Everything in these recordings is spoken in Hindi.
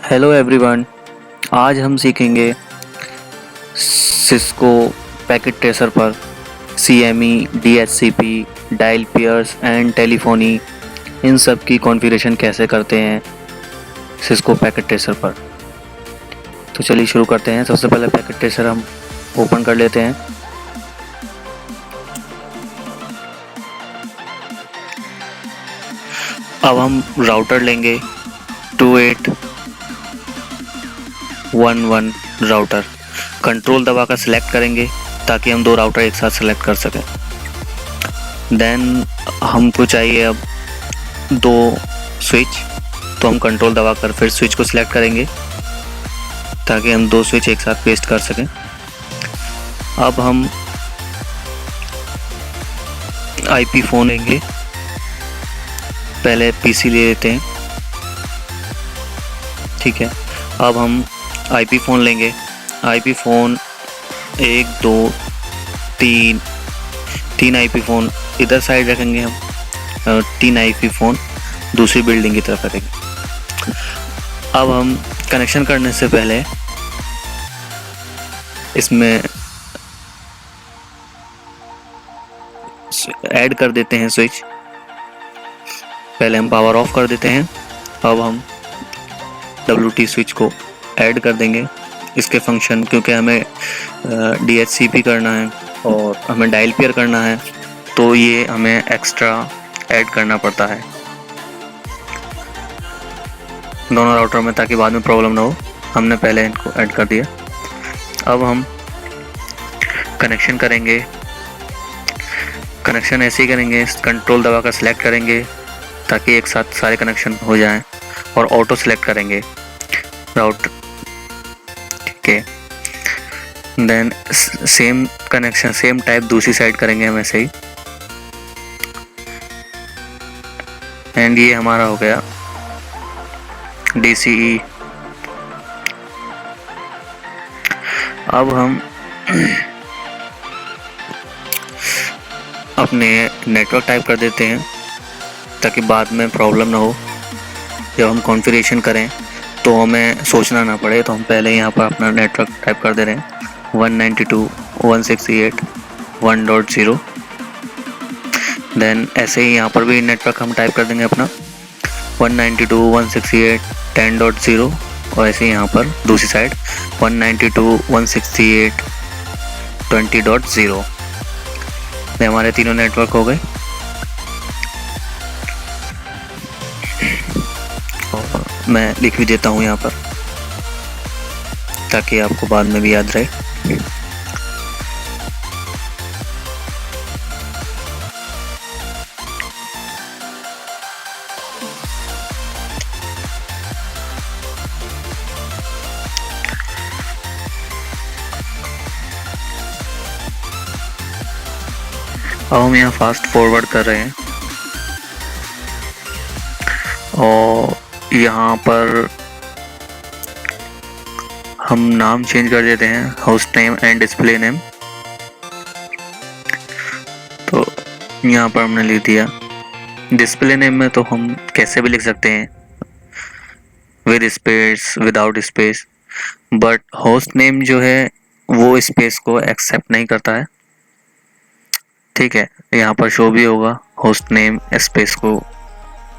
Hello everyone. आज हम सीखेंगे सिस्को पैकेट ट्रेसर पर CME, DHCP, dial peers and telephony, इन सब की कॉन्फ़िगरेशन कैसे करते हैं सिस्को पैकेट ट्रेसर पर। तो चलिए शुरू करते हैं। सबसे पहले पैकेट ट्रेसर हम ओपन कर लेते हैं। अब हम राउटर लेंगे 2811 राउटर। कंट्रोल दबाकर सिलेक्ट करेंगे ताकि हम दो राउटर एक साथ सेलेक्ट कर सकें। देन हमको चाहिए अब दो स्विच, तो हम कंट्रोल दबाकर फिर स्विच को सिलेक्ट करेंगे ताकि हम दो स्विच एक साथ पेस्ट कर सकें। अब हम IP फ़ोन लेंगे, पहले PC ले लेते हैं, ठीक है। अब हम IP फ़ोन लेंगे। IP फ़ोन 1 2 3 IP फ़ोन इधर साइड रखेंगे हम, 3 IP फ़ोन दूसरी बिल्डिंग की तरफ रखेंगे। अब हम कनेक्शन करने से पहले इसमें ऐड कर देते हैं स्विच। पहले हम पावर ऑफ कर देते हैं। अब हम WT स्विच को ऐड कर देंगे इसके फंक्शन, क्योंकि हमें DHCP करना है और हमें डायल पेयर करना है, तो ये हमें एक्स्ट्रा ऐड करना पड़ता है दोनों राउटर में, ताकि बाद में प्रॉब्लम ना हो। हमने पहले इनको ऐड कर दिया। अब हम कनेक्शन करेंगे। कनेक्शन ऐसे ही करेंगे, कंट्रोल दबाकर सिलेक्ट करेंगे ताकि एक साथ सारे कनेक्शन हो जाएं, और ऑटो सेलेक्ट करेंगे राउटर, ठीक है। Then same connection same type दूसरी साइड करेंगे हम ऐसे ही। एंड ये हमारा हो गया DCE। अब हम अपने नेटवर्क टाइप कर देते हैं ताकि बाद में प्रॉब्लम ना हो। जब हम कॉन्फ़िगरेशन करें तो हमें सोचना ना पड़े, तो हम पहले यहाँ पर अपना नेटवर्क टाइप कर दे रहे हैं 192.168.1.0। देन ऐसे ही यहाँ पर भी नेटवर्क हम टाइप कर देंगे अपना 192.168.10.0, और ऐसे ही यहाँ पर दूसरी साइड 192.168.20.0। ये हमारे तीनों नेटवर्क हो गए। और मैं लिख भी देता हूँ यहाँ पर ताकि आपको बाद में भी याद रहे। अब हम यहाँ फास्ट फॉरवर्ड कर रहे हैं और यहाँ पर हम नाम चेंज कर देते हैं, host name and display name. तो यहाँ पर हमने लिख दिया। डिस्प्ले नेम में तो हम कैसे भी लिख सकते हैं, with space, without space, but host name जो है वो स्पेस को एक्सेप्ट नहीं करता है, ठीक है। यहाँ पर शो भी होगा होस्ट नेम स्पेस को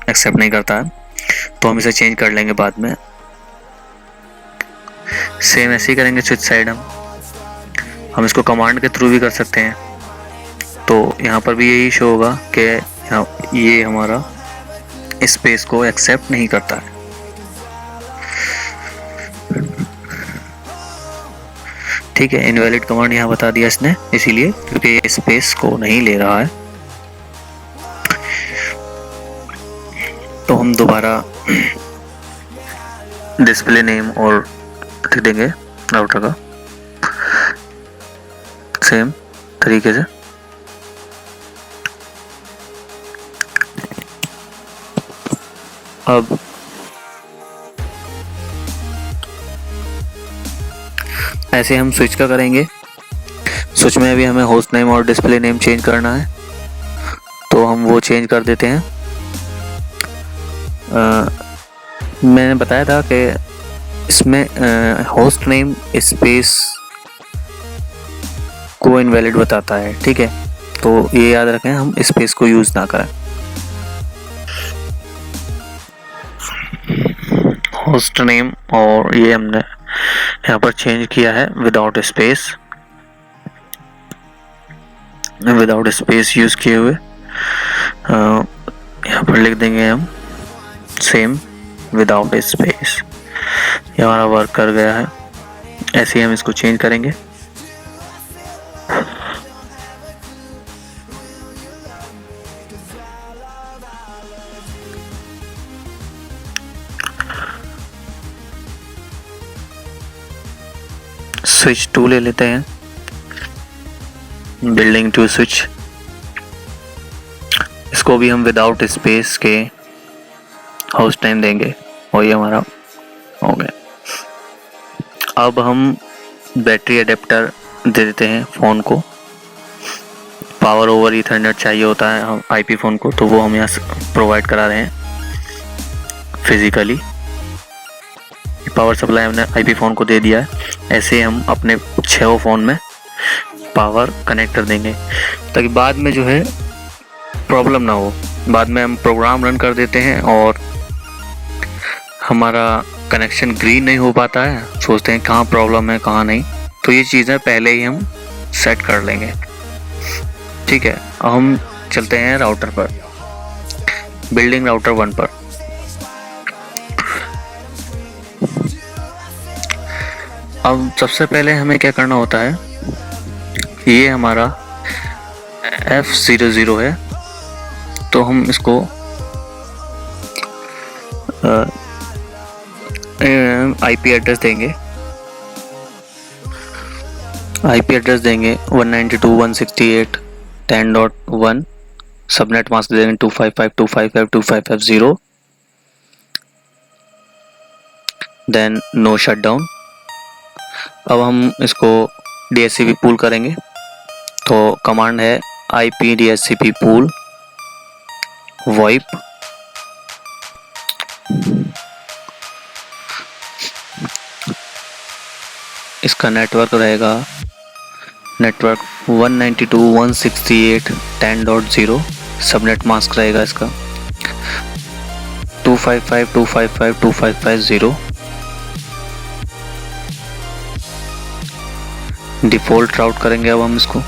एक्सेप्ट नहीं करता है, तो हम इसे चेंज कर लेंगे बाद में। सेम ऐसे ही करेंगे स्विच साइड। हम इसको कमांड के थ्रू भी कर सकते हैं, तो यहाँ पर भी यही शो होगा कि ये हमारा स्पेस को एक्सेप्ट नहीं करता है। ठीक है, इनवैलिड कमांड यहाँ बता दिया इसने, इसीलिए क्योंकि ये स्पेस को नहीं ले रहा है। तो हम दोबारा डिस्प्ले नेम और लिख देंगे राउटर का सेम तरीके से। अब ऐसे हम स्विच का करेंगे। स्विच में भी हमें होस्ट नेम और डिस्प्ले नेम चेंज करना है, तो हम वो चेंज कर देते हैं। मैंने बताया था कि इसमें होस्ट नेम स्पेस को इनवैलिड बताता है, ठीक है, तो ये याद रखें हम स्पेस को यूज़ ना करें। होस्ट नेम और ये हमने यहाँ पर चेंज किया है विदाउट स्पेस, यूज़ किए हुए यहाँ पर लिख देंगे हम सेम विदाउट स्पेस। ये हमारा वर्क कर गया है। ऐसे ही हम इसको चेंज करेंगे। स्विच टू ले लेते हैं, बिल्डिंग टू स्विच, इसको भी हम विदाउट स्पेस के होस्ट नेम देंगे और ये हमारा हो गया। अब हम बैटरी अडेप्टर दे देते हैं फ़ोन को। पावर ओवर ईथरनेट चाहिए होता है हम आईपी फ़ोन को, तो वो हम यहाँ प्रोवाइड करा रहे हैं फिजिकली। पावर सप्लाई हमने आईपी फ़ोन को दे दिया है। ऐसे हम अपने 6 फ़ोन में पावर कनेक्ट कर देंगे ताकि बाद में जो है प्रॉब्लम ना हो। बाद में हम प्रोग्राम रन कर देते हैं और हमारा कनेक्शन ग्रीन नहीं हो पाता है, सोचते हैं कहाँ प्रॉब्लम है कहाँ नहीं, तो ये चीज़ें पहले ही हम सेट कर लेंगे, ठीक है। अब हम चलते हैं राउटर पर, बिल्डिंग राउटर 1 पर। अब सबसे पहले हमें क्या करना होता है, ये हमारा F00 है, तो हम इसको आईपी एड्रेस देंगे। 192.168.10.1, सबनेट मास्क देंगे 255.255.255.0, देन नो शटडाउन। अब हम इसको DHCP पूल करेंगे, तो कमांड है IP DHCP पूल वाइप। इसका नेटवर्क रहेगा नेटवर्क 192.168.10.0, सबनेट मास्क रहेगा इसका 255.255.255.0। डिफ़ॉल्ट राउट करेंगे अब हम इसको,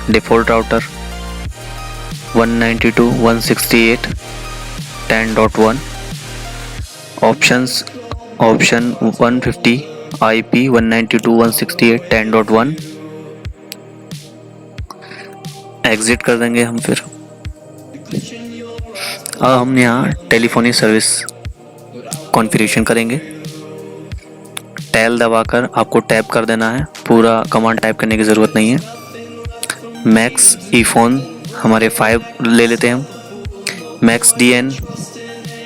default router 192.168.10.1, option 150 IP 192.168.10.1, exit कर देंगे हम। फिर अब हम यहाँ टेलीफोनी सर्विस कॉन्फ़िगरेशन करेंगे। टैल दबाकर आपको टैप कर देना है, पूरा कमांड टाइप करने की ज़रूरत नहीं है। मैक्स ई फ़ोन हमारे 5 ले लेते हैं हम, मैक्स DN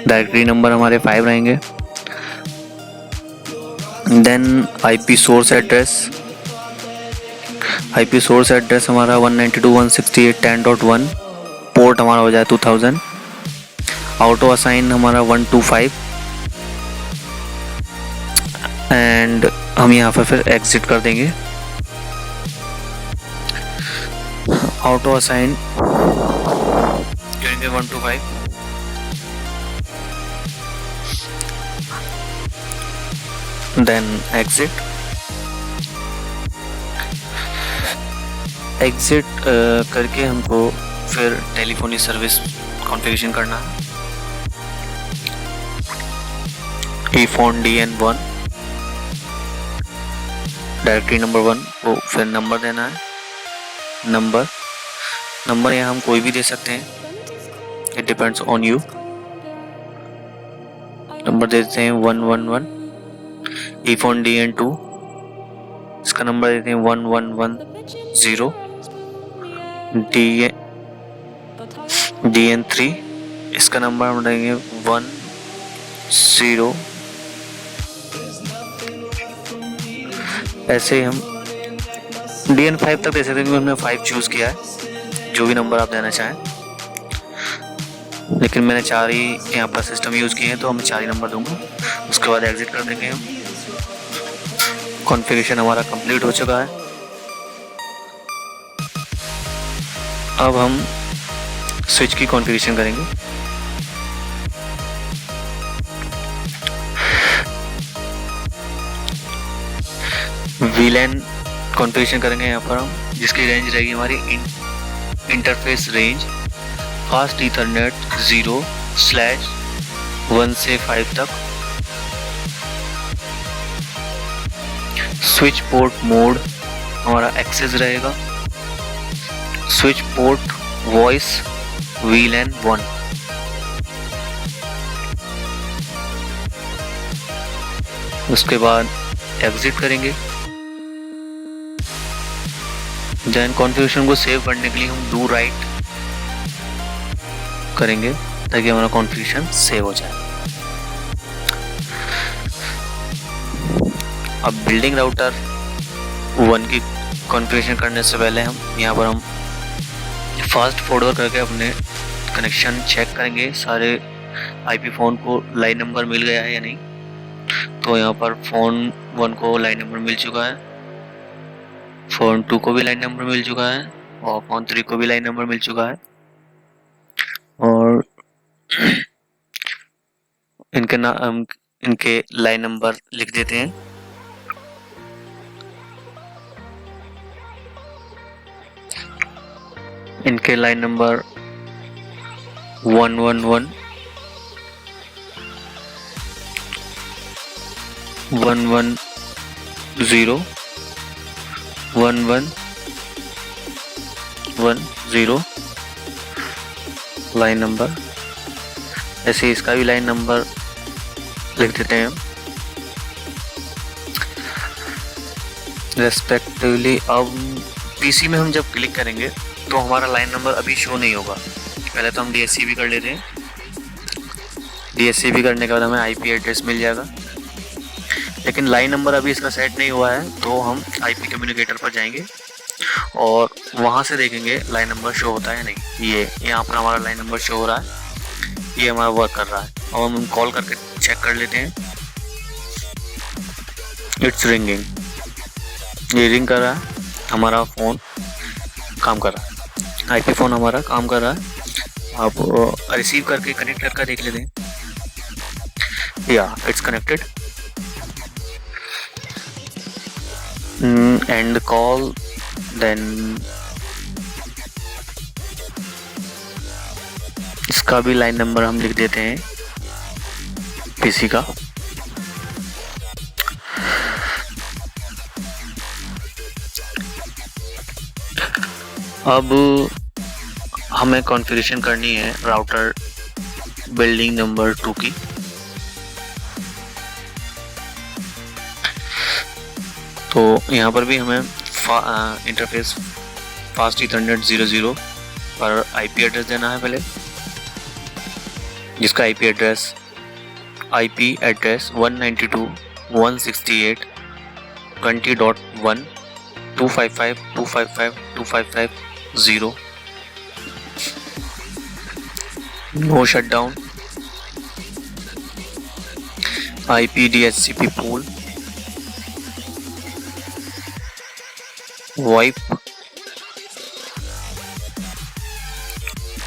डायरेक्टरी नंबर हमारे 5 रहेंगे। देन IP सोर्स एड्रेस हमारा 192.168.10.1, पोर्ट हमारा हो जाए 2000, ऑटो असाइन हमारा 125, एंड हम यहाँ पर फिर एग्जिट कर देंगे। ऑटो असाइन करेंगे 125, देन एग्जिट करके हमको फिर टेलीफोनी सर्विस कॉन्फ़िगरेशन करना है। eFoon DN1 डायरेक्टरी नंबर 1 को फिर नंबर देना है। नंबर यहाँ हम कोई भी दे सकते हैं, it depends on you. Number देते हैं 111। eFoon DN2 इसका नंबर देते हैं 1110। DN3 इसका नंबर हम देंगे 10। ऐसे हम DN5 तक दे सकते हैं क्योंकि हमने 5 चूज़ किया है, जो भी नंबर आप देना चाहें, लेकिन मैंने 4 ही यहाँ पर सिस्टम यूज़ किए हैं तो हम 4 ही नंबर दूंगा। उसके बाद एग्जिट कर देंगे हम। कॉन्फ़िगरेशन हमारा कंप्लीट हो चुका है। अब हम स्विच की कॉन्फ़िगरेशन करेंगे। वीलैन कॉन्फ़िगरेशन करेंगे यहाँ पर हम, जिसकी रेंज रहेगी हमारी इंटरफेस रेंज फास्ट ईथरनेट 0/1 से 5 तक। स्विच पोर्ट मोड हमारा एक्सेस रहेगा। Switch port voice वीलैन 1। उसके बाद एग्जिट करेंगे। देन कॉन्फ़िगरेशन को सेव करने के लिए हम डू राइट करेंगे ताकि हमारा कॉन्फ़िगरेशन सेव हो जाए। अब बिल्डिंग राउटर 1 की कॉन्फ़िगरेशन करने से पहले हम फास्ट फॉरवर्ड करके अपने कनेक्शन चेक करेंगे, सारे आईपी फ़ोन को लाइन नंबर मिल गया है या नहीं। तो यहाँ पर फ़ोन 1 को लाइन नंबर मिल चुका है, फ़ोन 2 को भी लाइन नंबर मिल चुका है और फ़ोन 3 को भी लाइन नंबर मिल चुका है। और इनके लाइन नंबर लिख देते हैं। इनके लाइन नंबर 111 110 1110 लाइन नंबर। ऐसे इसका भी लाइन नंबर लिख देते हैं हम रेस्पेक्टिवली। अब पीसी में हम जब क्लिक करेंगे तो हमारा लाइन नंबर अभी शो नहीं होगा। पहले तो हम डीएससीपी कर लेते हैं। डीएससीपी करने के बाद हमें आईपी एड्रेस मिल जाएगा, लेकिन लाइन नंबर अभी इसका सेट नहीं हुआ है। तो हम आईपी कम्युनिकेटर पर जाएंगे और वहाँ से देखेंगे लाइन नंबर शो होता है नहीं। ये यहाँ पर हमारा लाइन नंबर शो हो रहा है, ये हमारा वर्क कर रहा है। और हम कॉल करके चेक कर लेते हैं। इट्स रिंगिंग, ये रिंग कर रहा है, हमारा फ़ोन काम कर रहा है, आईपी फ़ोन हमारा काम कर रहा है। आप रिसीव करके कनेक्ट करके देख लेते हैं। या it's connected. And call. Then इसका भी लाइन नंबर हम लिख देते हैं पीसी का। अब हमें कॉन्फ़िगरेशन करनी है राउटर बिल्डिंग नंबर 2 की। तो यहाँ पर भी हमें इंटरफेस फास्ट ईथरनेट 00 पर आईपी एड्रेस देना है पहले, जिसका IP address 192.168.20.1 255.255.255.0 no shutdown IP DHCP pool वाइप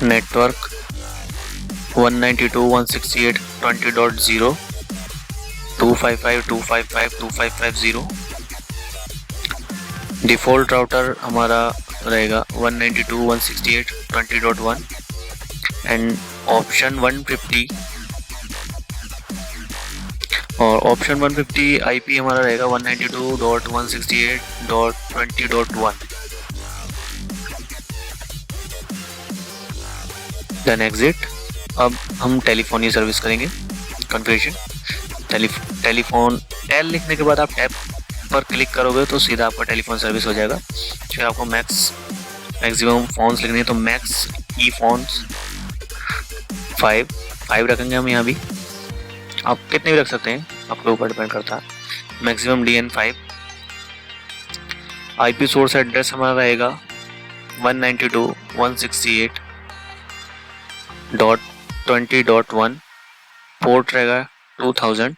नेटवर्क 192.168.20.0 255.255.255.0। डिफ़ॉल्ट राउटर हमारा रहेगा 192.168.20.1 एंड ऑप्शन 150 और ऑप्शन 150 आईपी हमारा रहेगा 192.168.20.1। Then exit. अब हम टेलीफोनी सर्विस करेंगे कॉन्फ़िगरेशन। टेलीफोन टेल लिखने के बाद आप टैब पर क्लिक करोगे तो सीधा आपका टेलीफोन सर्विस हो जाएगा। फिर आपको मैक्सिमम फ़ोन्स लिखने हैं तो मैक्स ई फ़ोन्स 5 रखेंगे हम यहाँ भी। आप कितने भी रख सकते हैं, आपके ऊपर डिपेंड करता है। Maximum DN 5। IP source address हमारा रहेगा 192.168.20.1। पोर्ट रहेगा 2000।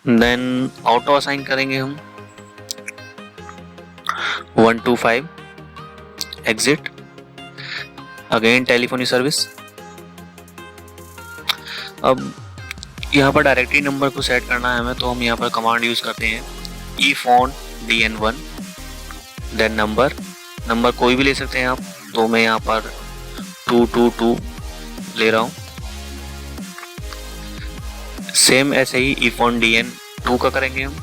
देन ऑटो असाइन करेंगे हम 125 एग्जिट, अगेन टेलीफोनी सर्विस। अब यहाँ पर डायरेक्टरी नंबर को सेट करना है हमें, तो हम यहाँ पर कमांड यूज करते हैं ई फोन DN1, देन नंबर कोई भी ले सकते हैं आप, तो मैं यहाँ पर 222 ले रहा हूँ। सेम ऐसे ही ई फोन DN2 का करेंगे हम,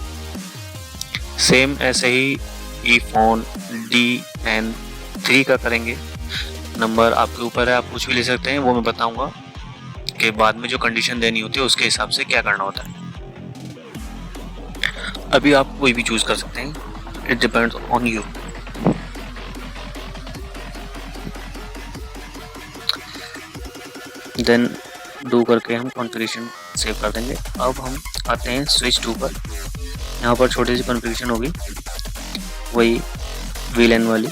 सेम ऐसे ही ई फोन DN3 का करेंगे। नंबर आपके ऊपर है, आप कुछ भी ले सकते हैं, वो मैं बताऊंगा कि बाद में जो कंडीशन देनी होती है उसके हिसाब से क्या करना होता है। अभी आप कोई भी चूज कर सकते हैं, it depends on you. Then do करके हम कॉन्फ़िगरेशन सेव कर देंगे। अब हम आते हैं स्विच 2 पर। यहाँ पर छोटी सी कॉन्फ़िगरेशन होगी, वही VLAN वाली।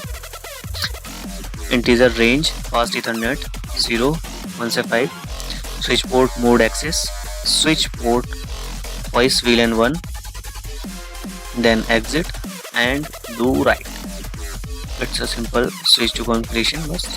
इंटीजर रेंज फास्ट ईथरनेट 0 1 से 5, switch port mode access, switch port voice VLAN 1, then exit and do write. It's a simple switch to configuration बस।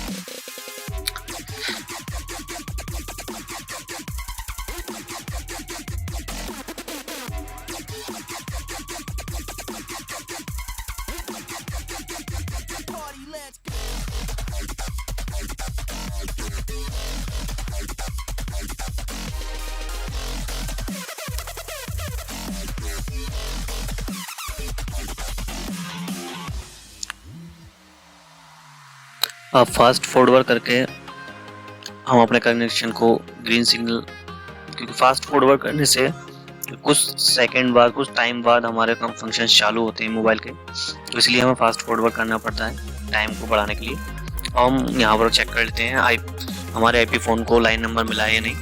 अब फास्ट फॉरवर्ड करके हम अपने कनेक्शन को ग्रीन सिग्नल, क्योंकि फास्ट फॉरवर्ड करने से कुछ सेकंड बाद, कुछ टाइम बाद हमारे कम फंक्शन चालू होते हैं मोबाइल के, तो इसलिए हमें फास्ट फॉरवर्ड करना पड़ता है टाइम को बढ़ाने के लिए। हम यहाँ पर चेक कर लेते हैं हमारे IP फ़ोन को लाइन नंबर मिला है या नहीं।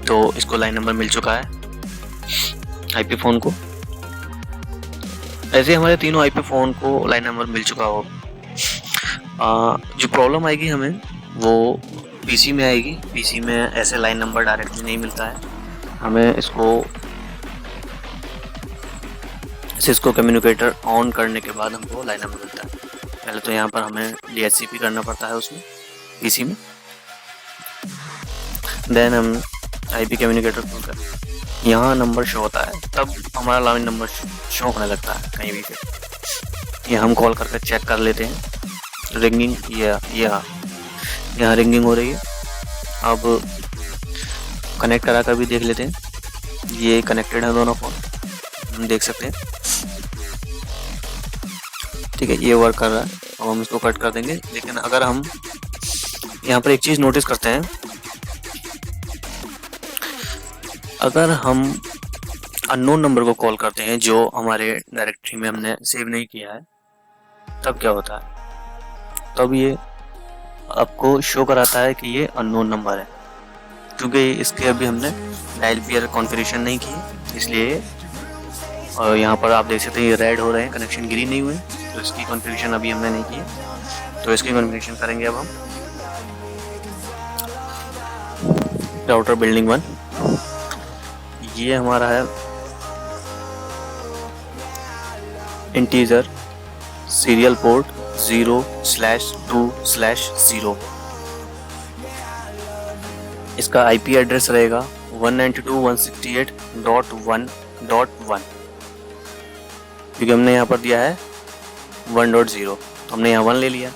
तो इसको लाइन नंबर मिल चुका है IP फ़ोन को। ऐसे हमारे तीनों IP फ़ोन को लाइन नंबर मिल चुका होगा। जो प्रॉब्लम आएगी हमें वो PC में आएगी। PC में ऐसे लाइन नंबर डायरेक्टली नहीं मिलता है, हमें इसको कम्युनिकेटर ऑन करने के बाद हमको लाइन नंबर मिलता है। पहले तो यहाँ पर हमें DHCP करना पड़ता है उसमें PC में, देन हम IP कम्युनिकेटर खोलकर यहाँ नंबर शो होता है, तब हमारा लाइन नंबर शो होने लगता है कहीं भी। फिर ये हम कॉल करके चेक कर लेते हैं। रिंगिंग यहाँ रिंगिंग हो रही है। अब कनेक्ट करा कर भी देख लेते हैं, ये कनेक्टेड है दोनों फ़ोन, हम देख सकते हैं। ठीक है, ये वर्क कर रहा है। अब हम इसको कट कर देंगे। लेकिन अगर हम यहाँ पर एक चीज़ नोटिस करते हैं, अगर हम अननोन नंबर को कॉल करते हैं जो हमारे डायरेक्टरी में हमने सेव नहीं किया है, तब क्या होता है? तब ये आपको शो कराता है कि ये अननोन नंबर है, क्योंकि इसके अभी हमने डायल पेयर कॉन्फ़िगरेशन नहीं की, इसलिए। और यहाँ पर आप देख सकते हैं ये रेड हो रहे हैं, कनेक्शन ग्रीन नहीं हुए, तो इसकी कॉन्फ़िगरेशन अभी हमने नहीं की। तो इसकी कॉन्फ़िगरेशन करेंगे अब हम। राउटर बिल्डिंग 1, ये हमारा है इंटीजर सीरियल पोर्ट 0/2/0। इसका IP एड्रेस रहेगा 192.168.1.1, क्योंकि हमने यहाँ पर दिया है 1.0, तो हमने यहाँ 1 ले लिया,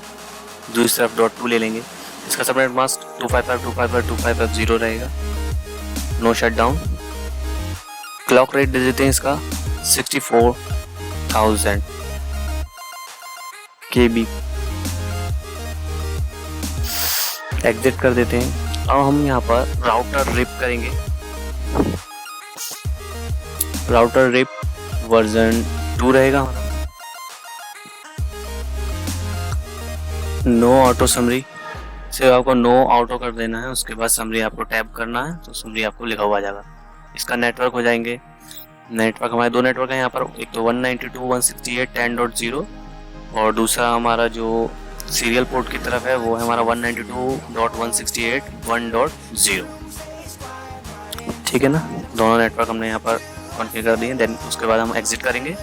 दूसरी तरफ .2 ले लेंगे। इसका सबनेट मास्क 255.255.255.0 रहेगा। No shut down. Clock rate दे देते हैं इसका 64,000 KB। एग्जिट कर देते हैं। अब हम यहाँ पर राउटर रिप करेंगे। राउटर रिप वर्जन 2 रहेगा। नो ऑटो समरी, सिर्फ आपको नो ऑटो कर देना है, उसके बाद समरी आपको टैप करना है, तो समरी आपको लिखा हुआ आ जाएगा। इसका नेटवर्क हो जाएंगे, नेटवर्क हमारे 2 नेटवर्क हैं यहाँ पर, एक तो 192.168.10.0 और दूसरा हमारा जो सीरियल पोर्ट की तरफ है वो है हमारा 192.168.1.0। ठीक है ना, दोनों नेटवर्क हमने यहाँ पर कॉन्फ़िगर कर दिए। देन उसके बाद हम एग्जिट करेंगे।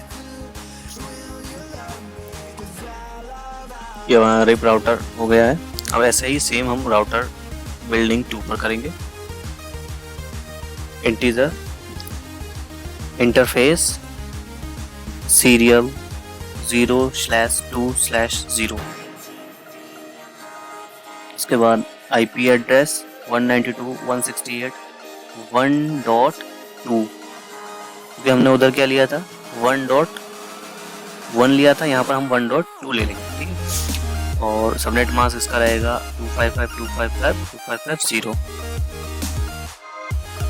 ये हमारा रिप राउटर हो गया है। अब ऐसे ही सेम हम राउटर बिल्डिंग 2 पर करेंगे। Integer interface serial 0/2/0। इसके बाद IP एड्रेस 192.168.1.2, क्योंकि हमने उधर क्या लिया था 1.1 लिया था, यहाँ पर हम 1.2 ले लेंगे, ठीक है। और सबनेट मास्क इसका रहेगा 255.255.255.0।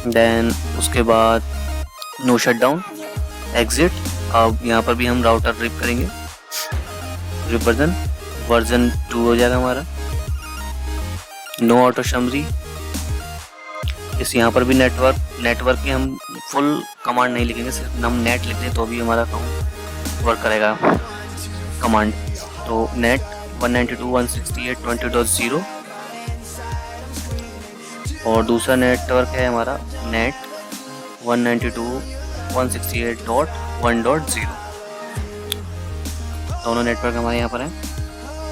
देन उसके बाद नो शटडाउन एग्जिट। अब यहाँ पर भी हम राउटर रिप करेंगे। रिप वर्जन 2 हो जाएगा हमारा। No auto summary. इस यहाँ पर भी नेटवर्क की हम फुल कमांड नहीं लिखेंगे, सिर्फ हम नेट लिख दें तो भी हमारा वर्क करेगा कमांड। तो नेट 192.168.20.0 और दूसरा नेटवर्क है हमारा नेट 192.168.1.0। दोनों नेटवर्क हमारे यहाँ पर हैं।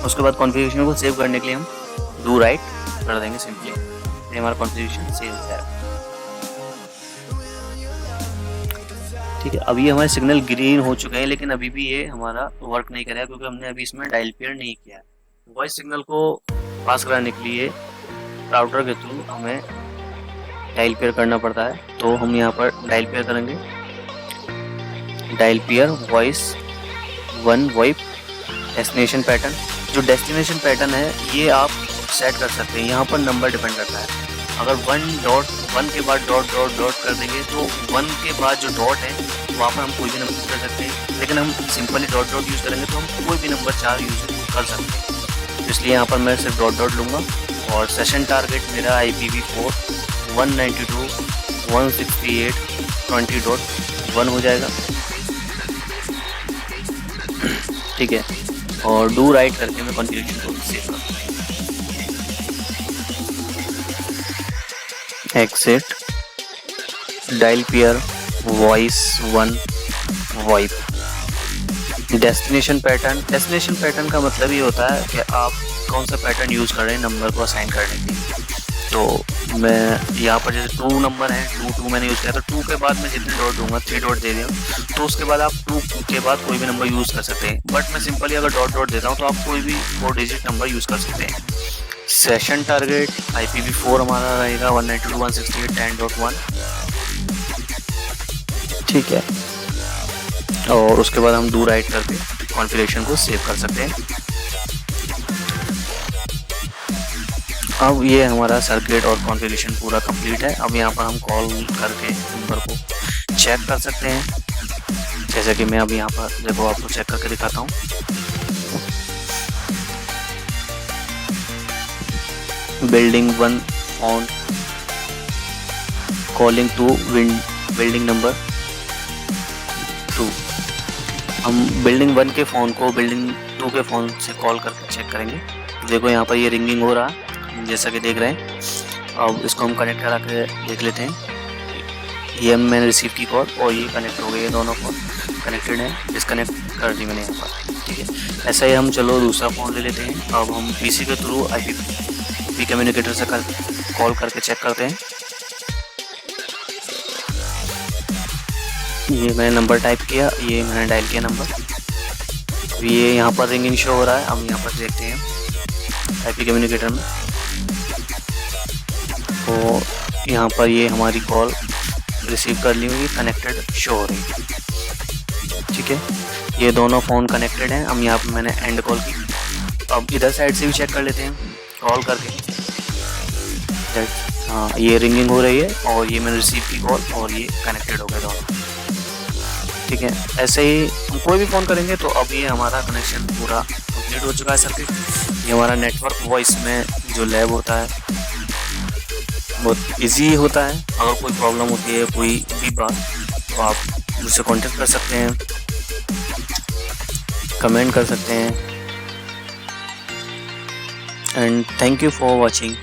उसके बाद कॉन्फ़िगरेशन को सेव करने के लिए हम डू राइट कर देंगे सिंपली। ये हमारा कॉन्फ़िगरेशन सेव है, ठीक है। अभी हमारे सिग्नल ग्रीन हो चुके हैं, लेकिन अभी भी ये हमारा वर्क नहीं करेगा क्योंकि हमने अभी इसमें डायल पेयर नहीं किया है। वॉइस सिग्नल को पास कराने के लिए राउटर के थ्रू हमें डायल पेयर करना पड़ता है। तो हम यहाँ पर डायल पेयर करेंगे। Dial peer voice 1 VoIP destination pattern. जो डेस्टिनेशन पैटर्न है ये आप सेट कर सकते हैं, यहाँ पर नंबर डिपेंड करता है। अगर 1.1 के बाद डॉट डॉट डॉट कर देंगे तो 1 के बाद जो डॉट है वहाँ पर हम कोई भी नंबर यूज़ कर सकते हैं, लेकिन हम सिंपली डॉट डॉट यूज़ करेंगे तो हम कोई भी नंबर 4 यूज़ कर सकते हैं। इसलिए यहाँ पर मैं सिर्फ डॉट डॉट लूँगा। और सेशन टारगेट मेरा IPv4 192.168.20.1 हो जाएगा, ठीक है। और डू राइट करके मैं कॉन्फ़िगरेशन को सेव करूँगा। Exit dial peer voice 1 VoIP destination pattern का मतलब ये होता है कि आप कौन सा पैटर्न यूज़ कर रहे हैं नंबर को असाइन करने के लिए। तो मैं यहाँ पर जैसे 2 नंबर है, 2 मैंने यूज़ किया, तो 2 के बाद मैं जितने डॉट दूंगा 3 डॉट दे दिया, तो उसके बाद आप 2 के बाद कोई भी नंबर यूज़ कर सकते हैं। बट मैं सिंपली अगर डॉट डॉट देता हूँ तो आप कोई भी 4 डिजिट नंबर यूज़ कर सकते हैं। सेशन टारगेट IPv4 हमारा रहेगा 192.168.10.1, ठीक है। और उसके बाद हम डू राइट करके कॉन्फ़िगरेशन को सेव कर सकते हैं। अब ये हमारा सर्किट और कॉन्फ़िगरेशन पूरा कंप्लीट है। अब यहाँ पर हम कॉल करके नंबर को चेक कर सकते हैं, जैसे कि मैं अब यहाँ पर देखो आपको चेक करके दिखाता हूँ। Building 1 on calling to building number 2। हम बिल्डिंग 1 के फ़ोन को बिल्डिंग 2 के फ़ोन से कॉल करके चेक करेंगे। देखो यहाँ पर ये रिंगिंग हो रहा है जैसा कि देख रहे हैं। अब इसको हम कनेक्ट करा के देख लेते हैं। ये मैंने रिसीव की कॉल और ये कनेक्ट हो गई है, दोनों फ़ोन कनेक्टेड हैं। डिस्कनेक्ट कर दी मैंने यहाँ पर, ठीक है। ऐसा ही हम चलो दूसरा फ़ोन ले लेते हैं। अब हम PC के थ्रू IP कम्युनिकेटर से कॉल करके चेक करते हैं। ये मैंने नंबर टाइप किया, ये मैंने डायल किया नंबर। ये यहाँ पर रिंगिंग शो हो रहा है। हम यहाँ पर देखते हैं IP कम्युनिकेटर में, तो यहाँ पर ये हमारी कॉल रिसीव कर ली हुई कनेक्टेड शो हो रही है, ठीक है। ये दोनों फ़ोन कनेक्टेड हैं। हम यहाँ पर मैंने एंड कॉल की। अब इधर साइड से भी चेक कर लेते हैं कॉल करके। हाँ, ये रिंगिंग हो रही है और ये मैंने रिसीव की कॉल और ये कनेक्टेड हो गए दोनों, ठीक है। ऐसे ही हम कोई भी फ़ोन करेंगे तो अब ये हमारा कनेक्शन पूरा कंप्लीट हो चुका है सर्किट। ये हमारा नेटवर्क वॉइस में जो लैब होता है बहुत इजी होता है। अगर कोई प्रॉब्लम होती है कोई भी बात तो आप मुझसे कांटेक्ट कर सकते हैं, कमेंट कर सकते हैं। And thank you for watching.